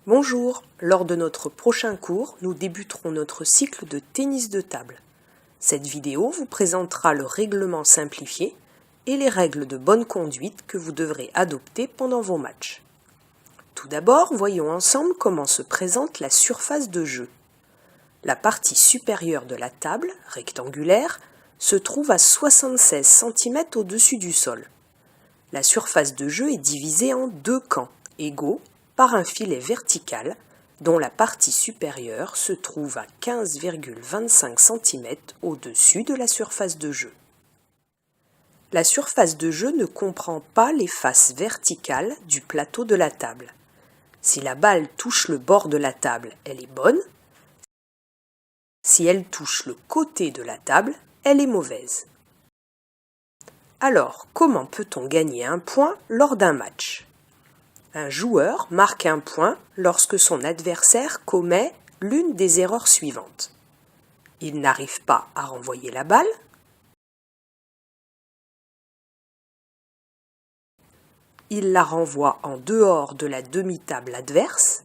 Bonjour, lors de notre prochain cours, nous débuterons notre cycle de tennis de table. Cette vidéo vous présentera le règlement simplifié et les règles de bonne conduite que vous devrez adopter pendant vos matchs. Tout d'abord, voyons ensemble comment se présente la surface de jeu. La partie supérieure de la table, rectangulaire, se trouve à 76 cm au-dessus du sol. La surface de jeu est divisée en deux camps égaux par un filet vertical dont la partie supérieure se trouve à 15,25 cm au-dessus de la surface de jeu. La surface de jeu ne comprend pas les faces verticales du plateau de la table. Si la balle touche le bord de la table, elle est bonne. Si elle touche le côté de la table, elle est mauvaise. Alors, comment peut-on gagner un point lors d'un match ? Un joueur marque un point lorsque son adversaire commet l'une des erreurs suivantes. Il n'arrive pas à renvoyer la balle. Il la renvoie en dehors de la demi-table adverse.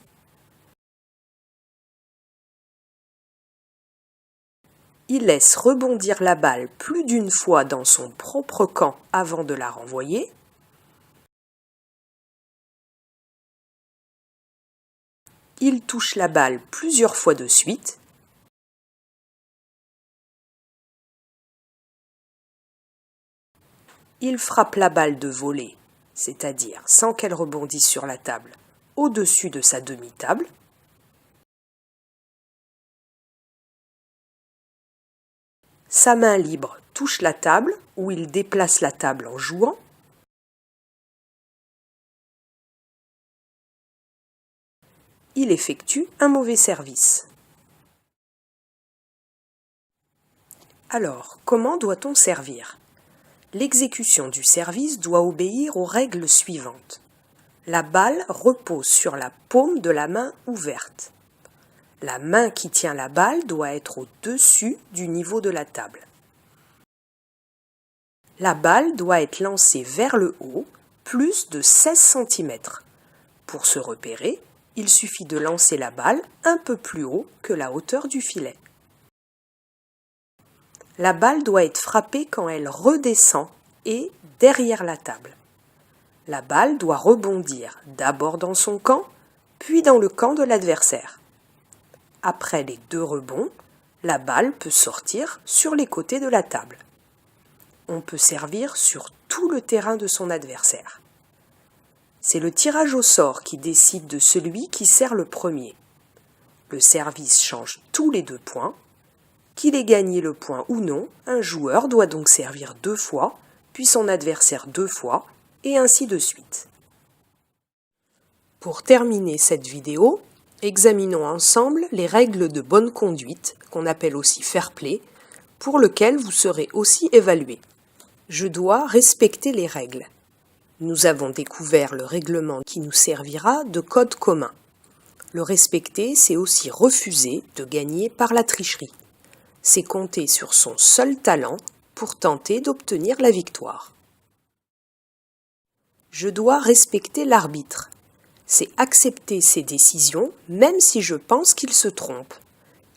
Il laisse rebondir la balle plus d'une fois dans son propre camp avant de la renvoyer. Il touche la balle plusieurs fois de suite. Il frappe la balle de volée, c'est-à-dire sans qu'elle rebondisse sur la table, au-dessus de sa demi-table. Sa main libre touche la table ou il déplace la table en jouant. Il effectue un mauvais service. Alors, comment doit-on servir ? L'exécution du service doit obéir aux règles suivantes. La balle repose sur la paume de la main ouverte. La main qui tient la balle doit être au-dessus du niveau de la table. La balle doit être lancée vers le haut, plus de 16 cm. Pour se repérer, il suffit de lancer la balle un peu plus haut que la hauteur du filet. La balle doit être frappée quand elle redescend et derrière la table. La balle doit rebondir d'abord dans son camp, puis dans le camp de l'adversaire. Après les deux rebonds, la balle peut sortir sur les côtés de la table. On peut servir sur tout le terrain de son adversaire. C'est le tirage au sort qui décide de celui qui sert le premier. Le service change tous les 2 points. Qu'il ait gagné le point ou non, un joueur doit donc servir 2 fois, puis son adversaire 2 fois, et ainsi de suite. Pour terminer cette vidéo, examinons ensemble les règles de bonne conduite, qu'on appelle aussi fair play, pour lesquelles vous serez aussi évalué. Je dois respecter les règles. Nous avons découvert le règlement qui nous servira de code commun. Le respecter, c'est aussi refuser de gagner par la tricherie. C'est compter sur son seul talent pour tenter d'obtenir la victoire. Je dois respecter l'arbitre. C'est accepter ses décisions même si je pense qu'il se trompe.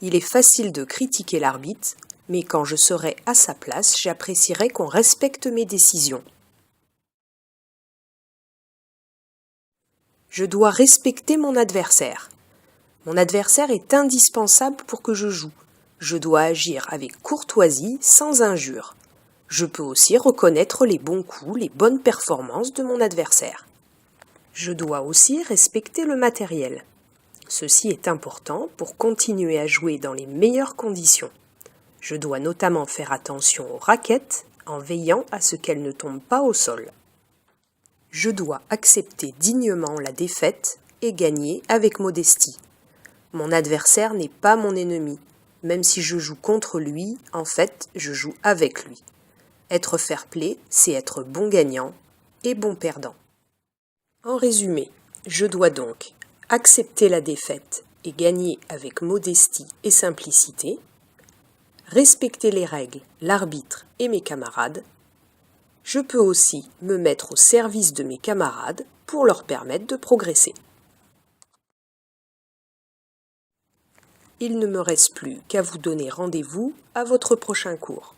Il est facile de critiquer l'arbitre, mais quand je serai à sa place, j'apprécierai qu'on respecte mes décisions. Je dois respecter mon adversaire. Mon adversaire est indispensable pour que je joue. Je dois agir avec courtoisie, sans injure. Je peux aussi reconnaître les bons coups, les bonnes performances de mon adversaire. Je dois aussi respecter le matériel. Ceci est important pour continuer à jouer dans les meilleures conditions. Je dois notamment faire attention aux raquettes en veillant à ce qu'elles ne tombent pas au sol. Je dois accepter dignement la défaite et gagner avec modestie. Mon adversaire n'est pas mon ennemi. Même si je joue contre lui, en fait, je joue avec lui. Être fair-play, c'est être bon gagnant et bon perdant. En résumé, je dois donc accepter la défaite et gagner avec modestie et simplicité, respecter les règles, l'arbitre et mes camarades. Je peux aussi me mettre au service de mes camarades pour leur permettre de progresser. Il ne me reste plus qu'à vous donner rendez-vous à votre prochain cours.